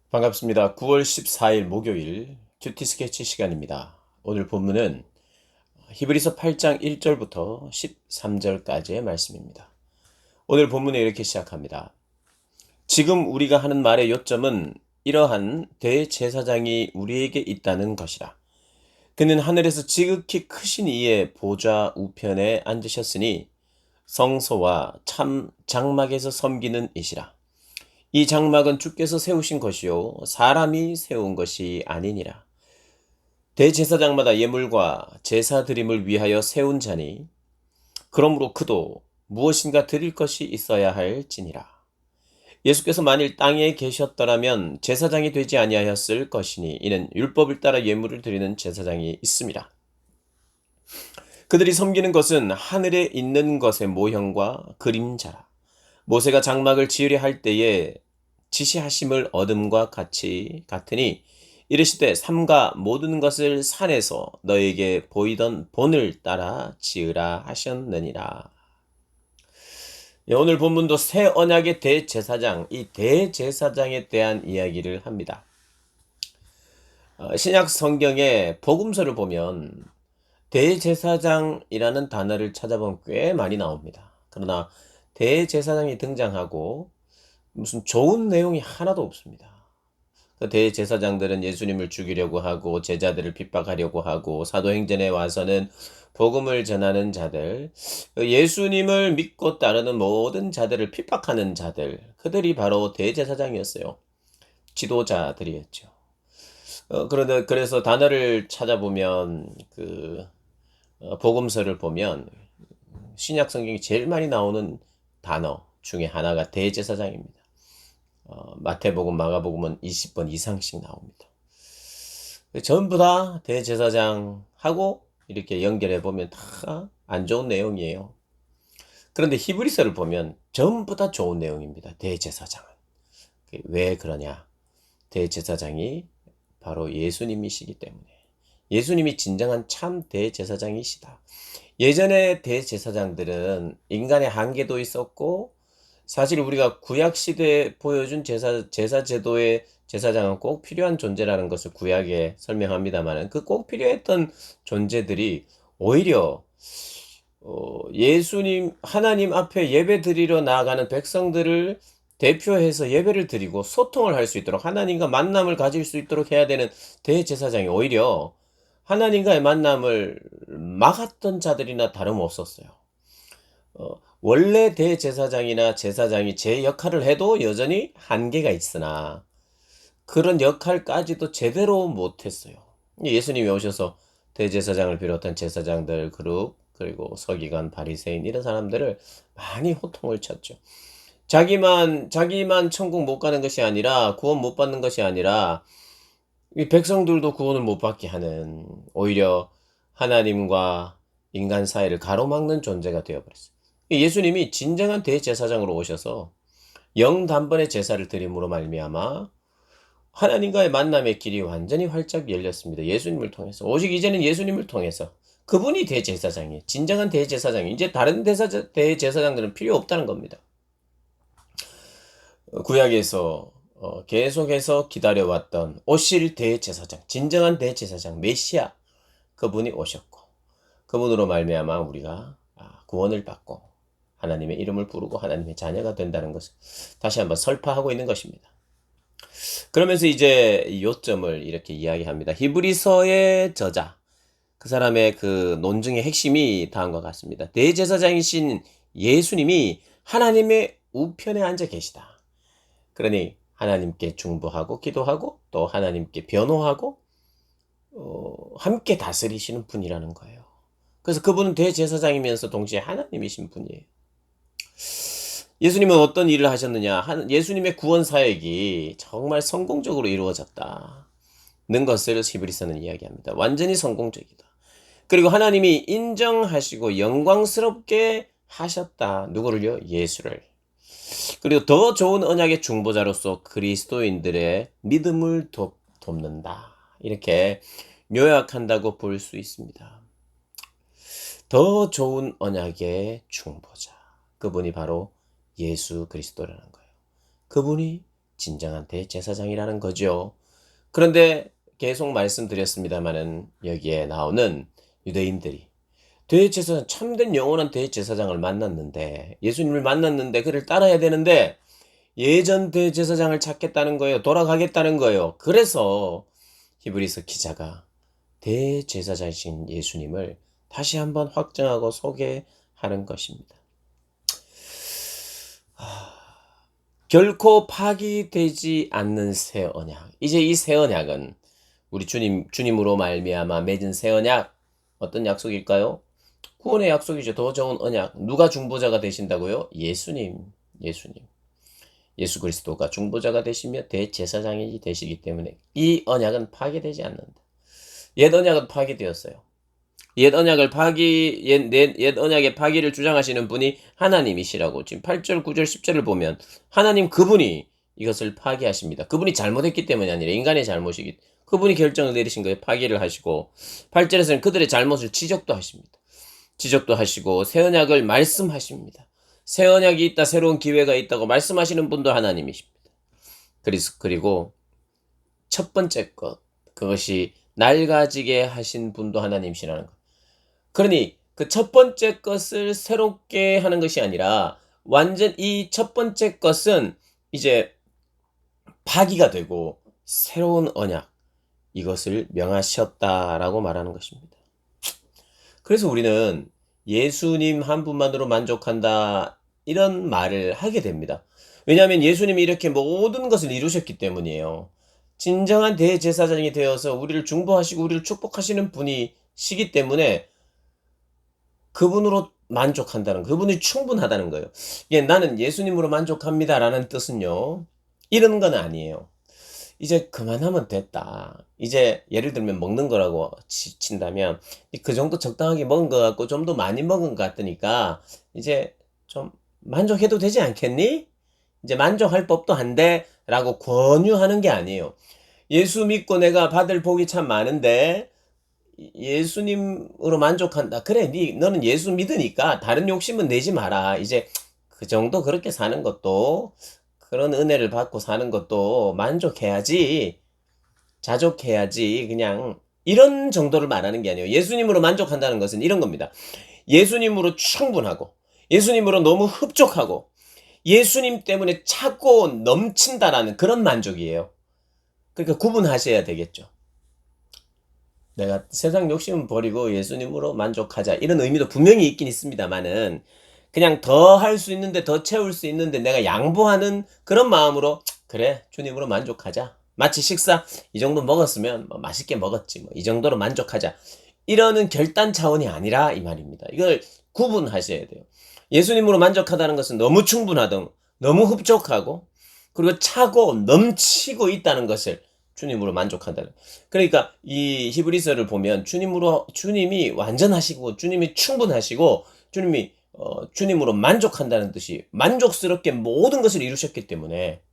반갑습니다. 9월 14일 목요일 큐티 스케치 시간입니다. 오늘 본문은 히브리서 8장 1절부터 13절까지의 말씀입니다. 오늘 본문에 이렇게 시작합니다. 지금 우리가 하는 말의 요점은 이러한 대제사장이 우리에게 있다는 것이라. 그는 하늘에서 지극히 크신 이의 보좌 우편에 앉으셨으니 성소와 참 장막에서 섬기는 이시라. 이 장막은 주께서 세우신 것이요 사람이 세운 것이 아니니라. 대제사장마다 예물과 제사 드림을 위하여 세운 자니 그러므로 그도 무엇인가 드릴 것이 있어야 할지니라. 예수께서 만일 땅에 계셨더라면 제사장이 되지 아니하였을 것이니 이는 율법을 따라 예물을 드리는 제사장이 있음이라. 그들이 섬기는 것은 하늘에 있는 것의 모형과 그림자라. 모세가 장막을 지으려 할 때에 지시하심을 얻음과 같으니 이르시되 삼가 모든 것을 산에서 너에게 보이던 본을 따라 지으라 하셨느니라. 예, 오늘 본문도 새 언약의 대제사장, 이 대제사장에 대한 이야기를 합니다. 신약 성경의 복음서를 보면 대제사장이라는 단어를 찾아보면 꽤 많이 나옵니다. 그러나 대제사장이 등장하고 무슨 좋은 내용이 하나도 없습니다. 그 대제사장들은 예수님을 죽이려고 하고 제자들을 핍박하려고 하고 사도행전에 와서는 복음을 전하는 자들, 예수님을 믿고 따르는 모든 자들을 핍박하는 자들, 그들이 바로 대제사장이었어요. 지도자들이었죠. 그래서 단어를 찾아보면 복음서를 보면 신약 성경이 제일 많이 나오는 단어 중에 하나가 대제사장입니다. 마태복음, 마가복음은 20번 이상씩 나옵니다. 전부 다 대제사장하고 이렇게 연결해 보면 다 안 좋은 내용이에요. 그런데 히브리서를 보면 전부 다 좋은 내용입니다. 대제사장은. 왜 그러냐? 대제사장이 바로 예수님이시기 때문에. 예수님이 진정한 참 대제사장이시다. 예전의 대제사장들은 인간의 한계도 있었고 사실 우리가 구약 시대에 보여준 제사 제도의 제사장은 꼭 필요한 존재라는 것을 구약에 설명합니다만 그 꼭 필요했던 존재들이 오히려 예수님 하나님 앞에 예배 드리러 나아가는 백성들을 대표해서 예배를 드리고 소통을 할 수 있도록 하나님과 만남을 가질 수 있도록 해야 되는 대제사장이 오히려 하나님과의 만남을 막았던 자들이나 다름없었어요. 원래 대제사장이나 제사장이 제 역할을 해도 여전히 한계가 있으나 그런 역할까지도 제대로 못했어요. 예수님이 오셔서 대제사장을 비롯한 제사장들 그룹 그리고 서기관 바리새인 이런 사람들을 많이 호통을 쳤죠. 자기만 천국 못 가는 것이 아니라 구원 못 받는 것이 아니라 이 백성들도 구원을 못 받게 하는 오히려 하나님과 인간 사이를 가로막는 존재가 되어버렸어요. 예수님이 진정한 대제사장으로 오셔서 영단번의 제사를 드림으로 말미암아 하나님과의 만남의 길이 완전히 활짝 열렸습니다. 예수님을 통해서. 오직 이제는 예수님을 통해서. 그분이 대제사장이에요. 진정한 대제사장이. 이제 다른 대제사장들은 필요 없다는 겁니다. 구약에서 계속해서 기다려왔던 오실 대제사장, 진정한 대제사장, 메시아 그분이 오셨고 그분으로 말미암아 우리가 구원을 받고 하나님의 이름을 부르고 하나님의 자녀가 된다는 것을 다시 한번 설파하고 있는 것입니다. 그러면서 이제 요점을 이렇게 이야기합니다. 히브리서의 저자, 그 사람의 그 논증의 핵심이 다음과 같습니다. 대제사장이신 예수님이 하나님의 우편에 앉아 계시다. 그러니 하나님께 중보하고 기도하고 또 하나님께 변호하고 함께 다스리시는 분이라는 거예요. 그래서 그분은 대제사장이면서 동시에 하나님이신 분이에요. 예수님은 어떤 일을 하셨느냐? 예수님의 구원 사역이 정말 성공적으로 이루어졌다는 것을 히브리서는 이야기합니다. 완전히 성공적이다. 그리고 하나님이 인정하시고 영광스럽게 하셨다. 누구를요? 예수를. 그리고 더 좋은 언약의 중보자로서 그리스도인들의 믿음을 돕는다. 이렇게 요약한다고 볼 수 있습니다. 더 좋은 언약의 중보자. 그분이 바로 예수 그리스도라는 거예요. 그분이 진정한 대제사장이라는 거죠. 그런데 계속 말씀드렸습니다마는 여기에 나오는 유대인들이 대제사장, 참된 영원한 대제사장을 만났는데, 예수님을 만났는데 그를 따라야 되는데 예전 대제사장을 찾겠다는 거예요. 돌아가겠다는 거예요. 그래서 히브리서 기자가 대제사장이신 예수님을 다시 한번 확정하고 소개하는 것입니다. 결코 파기되지 않는 새 언약. 이제 이 새 언약은 우리 주님으로 말미암아 맺은 새 언약, 어떤 약속일까요? 구원의 약속이죠. 더 좋은 언약. 누가 중보자가 되신다고요? 예수님. 예수 그리스도가 중보자가 되시며 대제사장이 되시기 때문에 이 언약은 파기되지 않는다. 옛 언약은 파기되었어요. 옛 언약의 파기를 주장하시는 분이 하나님이시라고 지금 8절, 9절, 10절을 보면 하나님 그분이 이것을 파기하십니다. 그분이 잘못했기 때문이 아니라 인간의 잘못이기, 그분이 결정을 내리신 거예요. 파기를 하시고 8절에서는 그들의 잘못을 지적도 하십니다. 지적도 하시고 새 언약을 말씀하십니다. 새 언약이 있다, 새로운 기회가 있다고 말씀하시는 분도 하나님이십니다. 그리고 첫 번째 것, 그것이 낡아지게 하신 분도 하나님이시라는 것. 그러니 그 첫 번째 것을 새롭게 하는 것이 아니라 완전 이 첫 번째 것은 이제 파기가 되고 새로운 언약, 이것을 명하셨다라고 말하는 것입니다. 그래서 우리는 예수님 한 분만으로 만족한다, 이런 말을 하게 됩니다. 왜냐하면 예수님이 이렇게 모든 것을 이루셨기 때문이에요. 진정한 대제사장이 되어서 우리를 중보하시고 우리를 축복하시는 분이시기 때문에 그분으로 만족한다는, 그분이 충분하다는 거예요. 예, 나는 예수님으로 만족합니다라는 뜻은요, 이런 건 아니에요. 이제 그만하면 됐다. 이제 예를 들면 먹는 거라고 친다면 그 정도 적당하게 먹은 것 같고 좀 더 많이 먹은 것 같으니까 이제 좀 만족해도 되지 않겠니? 이제 만족할 법도 한데 라고 권유하는 게 아니에요. 예수 믿고 내가 받을 복이 참 많은데 예수님으로 만족한다. 그래, 너는 예수 믿으니까 다른 욕심은 내지 마라. 이제 그 정도 그렇게 사는 것도, 그런 은혜를 받고 사는 것도 만족해야지, 자족해야지, 그냥 이런 정도를 말하는 게 아니에요. 예수님으로 만족한다는 것은 이런 겁니다. 예수님으로 충분하고, 예수님으로 너무 흡족하고, 예수님 때문에 차고 넘친다라는 그런 만족이에요. 그러니까 구분하셔야 되겠죠. 내가 세상 욕심은 버리고 예수님으로 만족하자, 이런 의미도 분명히 있긴 있습니다만은, 그냥 더 할 수 있는데, 더 채울 수 있는데 내가 양보하는 그런 마음으로 그래, 주님으로 만족하자. 마치 식사 이 정도 먹었으면 뭐 맛있게 먹었지, 뭐 이 정도로 만족하자, 이러는 결단 차원이 아니라 이 말입니다. 이걸 구분하셔야 돼요. 예수님으로 만족하다는 것은 너무 충분하던, 너무 흡족하고, 그리고 차고 넘치고 있다는 것을 주님으로 만족한다는. 그러니까 이 히브리서를 보면 주님이 완전하시고 주님이 충분하시고 주님으로 만족한다는 뜻이, 만족스럽게 모든 것을 이루셨기 때문에,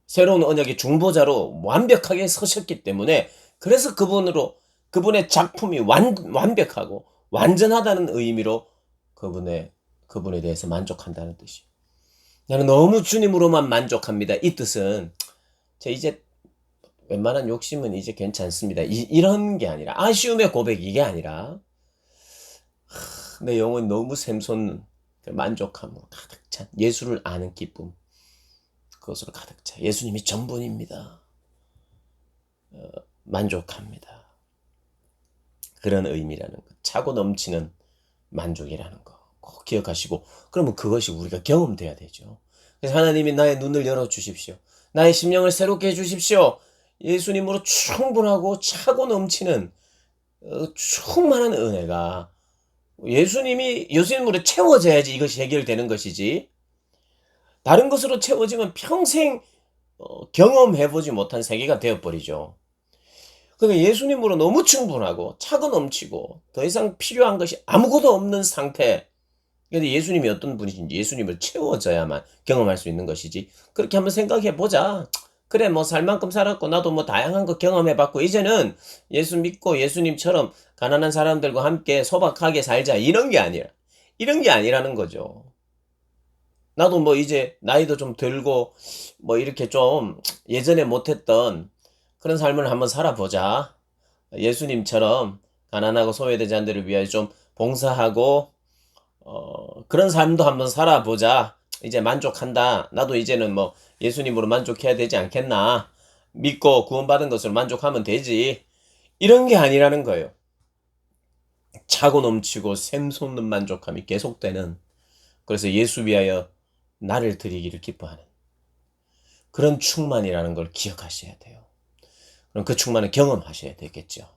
새로운 언약의 중보자로 완벽하게 서셨기 때문에, 그래서 그분의 작품이 완벽하고 완전하다는 의미로 그분에 대해서 만족한다는 뜻이. 나는 너무 주님으로만 만족합니다. 이 뜻은 이제 웬만한 욕심은 이제 괜찮습니다, 이런 게 아니라, 아쉬움의 고백, 이게 아니라 내 영혼이 너무 샘솟는 만족함으로 가득 찬 예수를 아는 기쁨, 그것으로 가득 차 예수님이 전부입니다. 만족합니다. 그런 의미라는 것, 차고 넘치는 만족이라는 거 꼭 기억하시고, 그러면 그것이 우리가 경험돼야 되죠. 그래서 하나님이 나의 눈을 열어주십시오. 나의 심령을 새롭게 해주십시오. 예수님으로 충분하고 차고 넘치는 충만한 은혜가 예수님으로 채워져야지 이것이 해결되는 것이지, 다른 것으로 채워지면 평생 경험해보지 못한 세계가 되어버리죠. 그러니까 예수님으로 너무 충분하고 차고 넘치고 더 이상 필요한 것이 아무것도 없는 상태. 근데 예수님이 어떤 분이신지, 예수님을 채워져야만 경험할 수 있는 것이지, 그렇게 한번 생각해 보자. 그래, 뭐 살 만큼 살았고 나도 뭐 다양한 거 경험해봤고 이제는 예수 믿고 예수님처럼 가난한 사람들과 함께 소박하게 살자, 이런 게 아니라는 거죠. 나도 뭐 이제 나이도 좀 들고 뭐 이렇게 좀 예전에 못했던 그런 삶을 한번 살아보자. 예수님처럼 가난하고 소외된 자들을 위하여 좀 봉사하고 그런 삶도 한번 살아보자. 이제 만족한다. 나도 이제는 뭐 예수님으로 만족해야 되지 않겠나. 믿고 구원받은 것으로 만족하면 되지. 이런 게 아니라는 거예요. 차고 넘치고 샘솟는 만족함이 계속되는, 그래서 예수 위하여 나를 드리기를 기뻐하는 그런 충만이라는 걸 기억하셔야 돼요. 그럼 그 충만을 경험하셔야 되겠죠.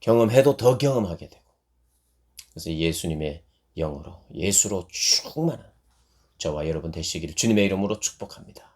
경험해도 더 경험하게 되고. 그래서 예수님의 영으로, 예수로 충만한 저와 여러분 되시기를 주님의 이름으로 축복합니다.